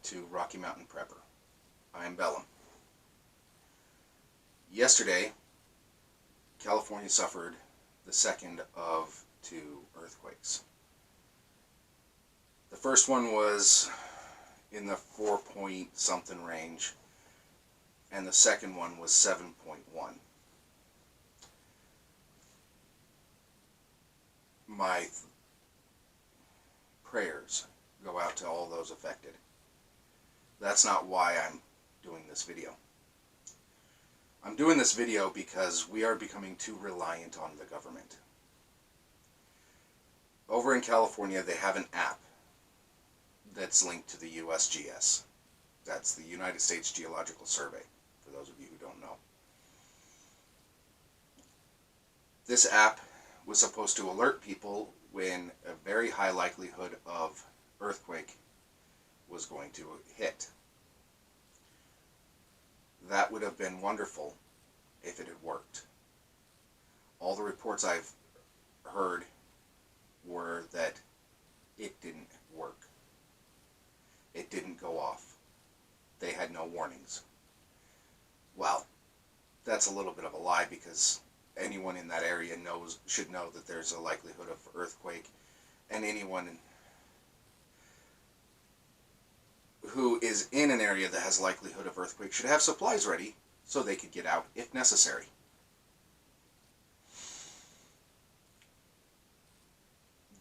to Rocky Mountain Prepper. I am Bellum. Yesterday, California suffered the second of two earthquakes. The first one was in the 4-point-something range, and the second one was 7.1. My prayers go out to all those affected. That's not why I'm doing this video. I'm doing this video because we are becoming too reliant on the government. Over in California, they have an app that's linked to the USGS. That's the United States Geological Survey, for those of you who don't know. This app was supposed to alert people when a very high likelihood of earthquake was going to hit. That would have been wonderful if it had worked. All the reports I've heard were that it didn't work. It didn't go off. They had no warnings. Well, that's a little bit of a lie, because anyone in that area should know that there's a likelihood of earthquake, and anyone who is in an area that has likelihood of earthquake should have supplies ready so they could get out if necessary.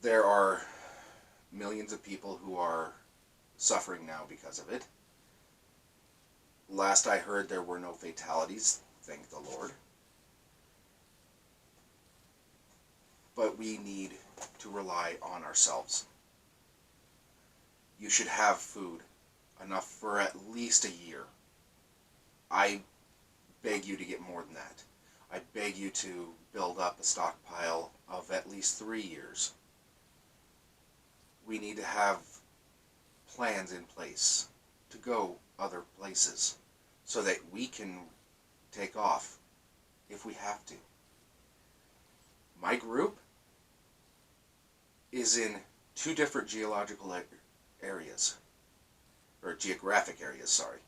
There are millions of people who are suffering now because of it. Last I heard, there were no fatalities, thank the Lord. But we need to rely on ourselves. You should have food, enough for at least a year. I beg you to get more than that. I beg you to build up a stockpile of at least 3 years. We need to have plans in place to go other places so that we can take off if we have to. My group is in 2 different geographic areas, sorry.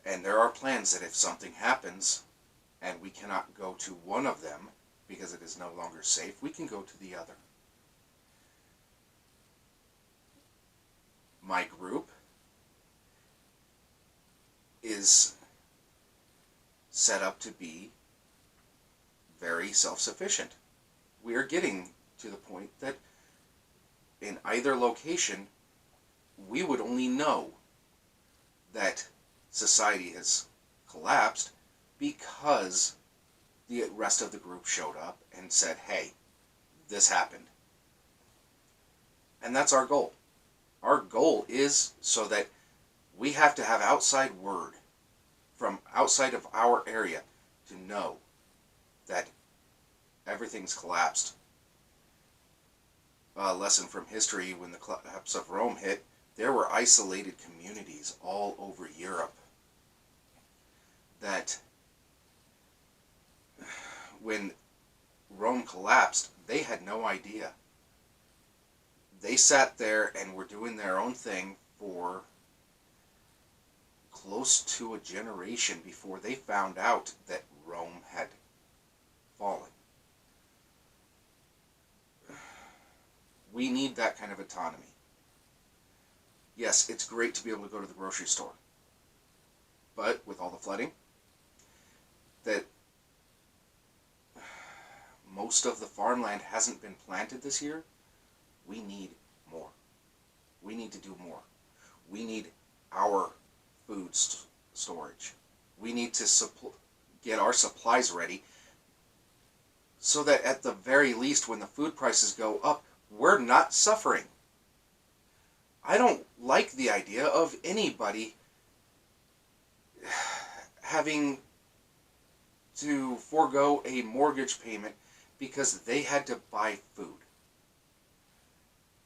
And there are plans that if something happens and we cannot go to one of them because it is no longer safe, we can go to the other. My group is set up to be very self-sufficient. We are getting to the point that in either location, we would only know that society has collapsed because the rest of the group showed up and said, hey, this happened. And that's our goal. Our goal is so that we have to have outside word from outside of our area to know that everything's collapsed. A lesson from history: when the collapse of Rome hit, there were isolated communities all over Europe that when Rome collapsed, they had no idea. They sat there and were doing their own thing for close to a generation before they found out that Rome had fallen. We need that kind of autonomy. Yes, it's great to be able to go to the grocery store. But with all the flooding, that most of the farmland hasn't been planted this year, we need more. We need to do more. We need our food storage. We need to get our supplies ready so that at the very least, when the food prices go up, we're not suffering. I don't like the idea of anybody having to forego a mortgage payment because they had to buy food.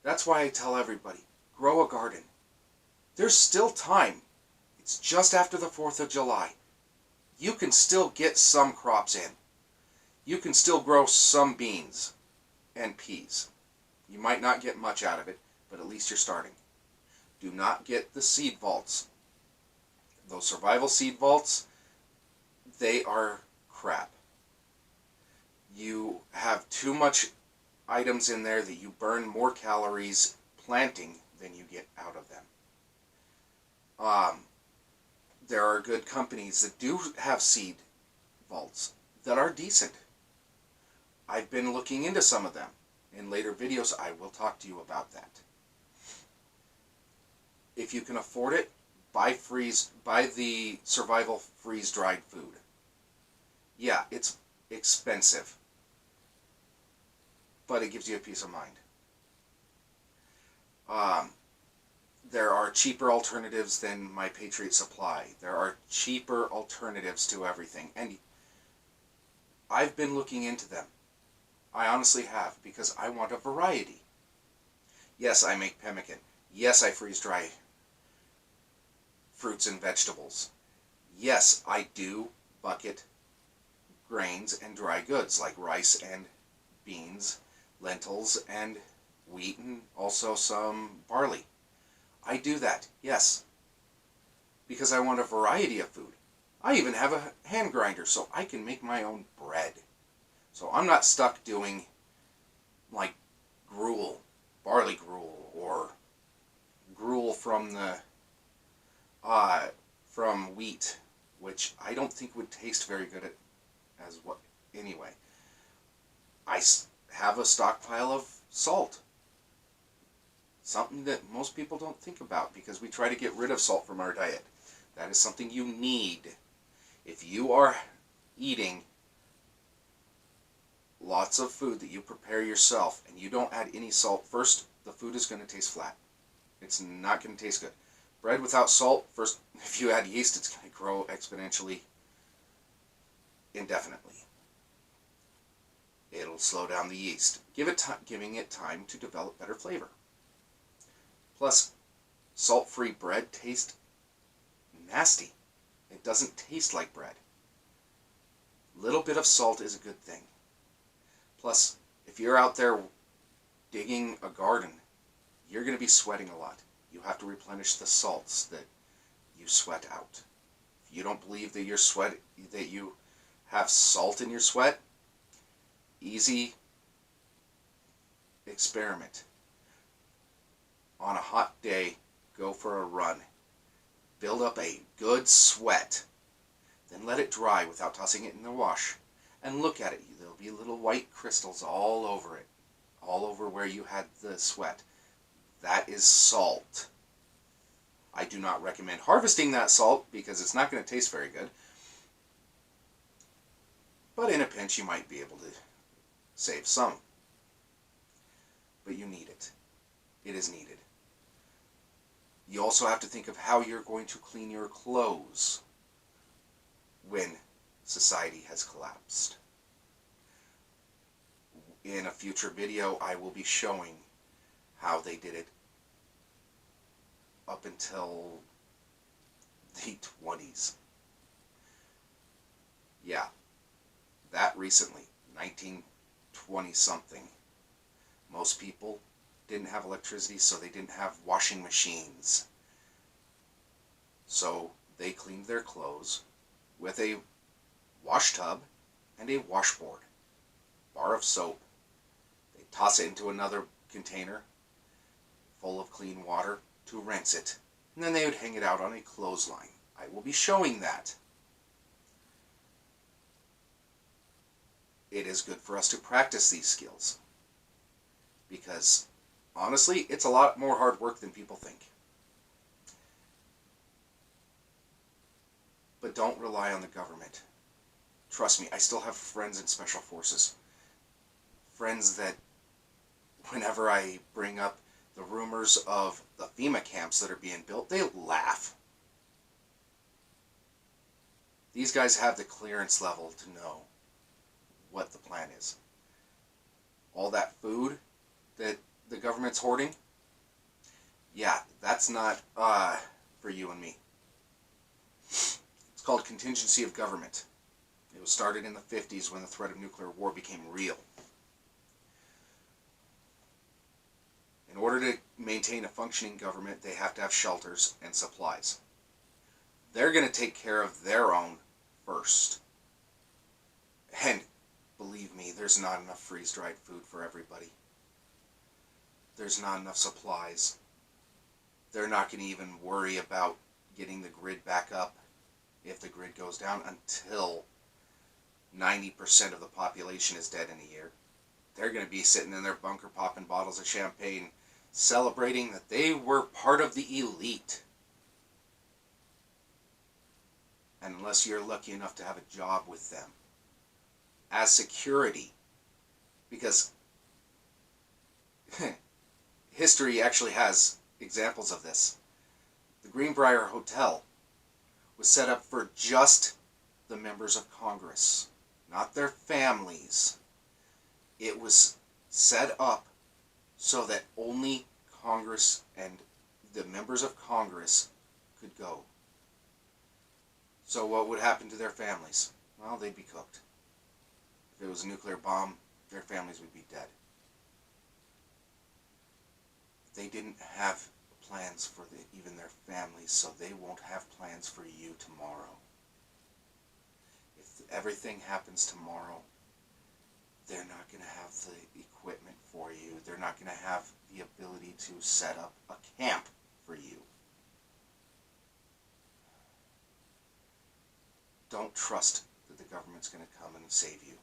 That's why I tell everybody, grow a garden. There's still time. It's just after the 4th of July. You can still get some crops in. You can still grow some beans and peas. You might not get much out of it, but at least you're starting. Do not get the seed vaults. Those survival seed vaults, they are crap. You have too much items in there that you burn more calories planting than you get out of them. There are good companies that do have seed vaults that are decent. I've been looking into some of them. In later videos, I will talk to you about that. If you can afford it, buy the survival freeze-dried food. Yeah, it's expensive, but it gives you a peace of mind. There are cheaper alternatives than My Patriot Supply. There are cheaper alternatives to everything, and I've been looking into them. I honestly have, because I want a variety. Yes, I make pemmican. Yes, I freeze-dry fruits and vegetables. Yes, I do bucket grains and dry goods like rice and beans, lentils and wheat, and also some barley. I do that, yes, because I want a variety of food. I even have a hand grinder so I can make my own bread. So I'm not stuck doing like gruel, barley gruel, or gruel from from wheat, which I don't think would taste very good as what. Anyway, I have a stockpile of salt. Something that most people don't think about, because we try to get rid of salt from our diet. That is something you need. If you are eating lots of food that you prepare yourself and you don't add any salt, first, the food is going to taste flat. It's not going to taste good. Bread without salt, first, if you add yeast, it's going to grow exponentially indefinitely. It'll slow down the yeast, giving it time to develop better flavor. Plus, salt-free bread tastes nasty. It doesn't taste like bread. Little bit of salt is a good thing. Plus, if you're out there digging a garden, you're going to be sweating a lot. You have to replenish the salts that you sweat out. If you don't believe that you have salt in your sweat, easy experiment. On a hot day, go for a run. Build up a good sweat. Then let it dry without tossing it in the wash. And look at it. There'll be little white crystals all over it. All over where you had the sweat. That is salt. I do not recommend harvesting that salt because it's not going to taste very good. But in a pinch you might be able to save some. But you need it. It is needed. You also have to think of how you're going to clean your clothes when society has collapsed. In a future video, I will be showing how they did it up until the 20s. Yeah, that recently, 1920 something. Most people didn't have electricity, so they didn't have washing machines. So they cleaned their clothes with a wash tub and a washboard, bar of soap. They toss it into another container full of clean water to rinse it, and then they would hang it out on a clothesline. I will be showing that. It is good for us to practice these skills, because honestly, it's a lot more hard work than people think. But don't rely on the government. Trust me, I still have friends in special forces. Friends that, whenever I bring up the rumors of the FEMA camps that are being built, they laugh. These guys have the clearance level to know what the plan is. All that food that the government's hoarding, yeah, that's not for you and me. It's called Contingency of Government. It was started in the 50s when the threat of nuclear war became real. In order to maintain a functioning government, they have to have shelters and supplies. They're going to take care of their own first. And believe me, there's not enough freeze-dried food for everybody. There's not enough supplies. They're not going to even worry about getting the grid back up if the grid goes down until 90% of the population is dead in a year. They're going to be sitting in their bunker popping bottles of champagne, celebrating that they were part of the elite. And unless you're lucky enough to have a job with them as security, because history actually has examples of this. The Greenbrier Hotel was set up for just the members of Congress, not their families. It was set up so that only Congress and the members of Congress could go. So what would happen to their families? Well, they'd be cooked. If it was a nuclear bomb, their families would be dead. They didn't have plans for even their families, so they won't have plans for you tomorrow. If everything happens tomorrow, they're not going to have the equipment for you. They're not going to have the ability to set up a camp for you. Don't trust that the government's going to come and save you.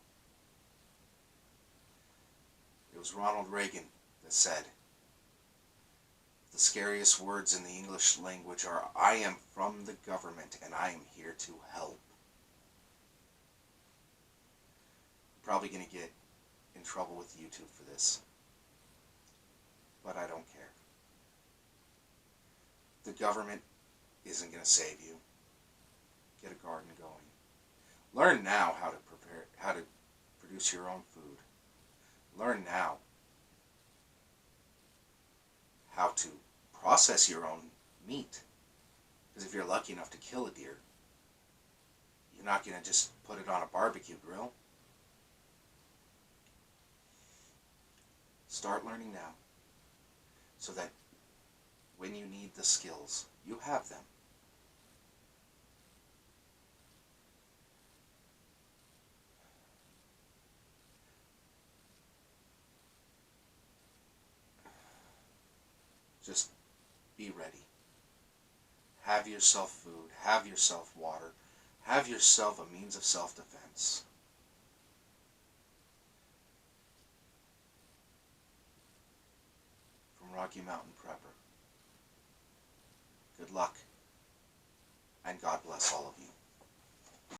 It was Ronald Reagan that said, the scariest words in the English language are, I am from the government and I am here to help. I'm probably going to get in trouble with YouTube for this, but I don't care. The government isn't going to save you. Get a garden going. Learn now how to produce your own food. Learn now how to process your own meat. Because if you're lucky enough to kill a deer, you're not going to just put it on a barbecue grill. Start learning now so that when you need the skills, you have them. Just be ready. Have yourself food. Have yourself water. Have yourself a means of self-defense. From Rocky Mountain Prepper. Good luck, and God bless all of you.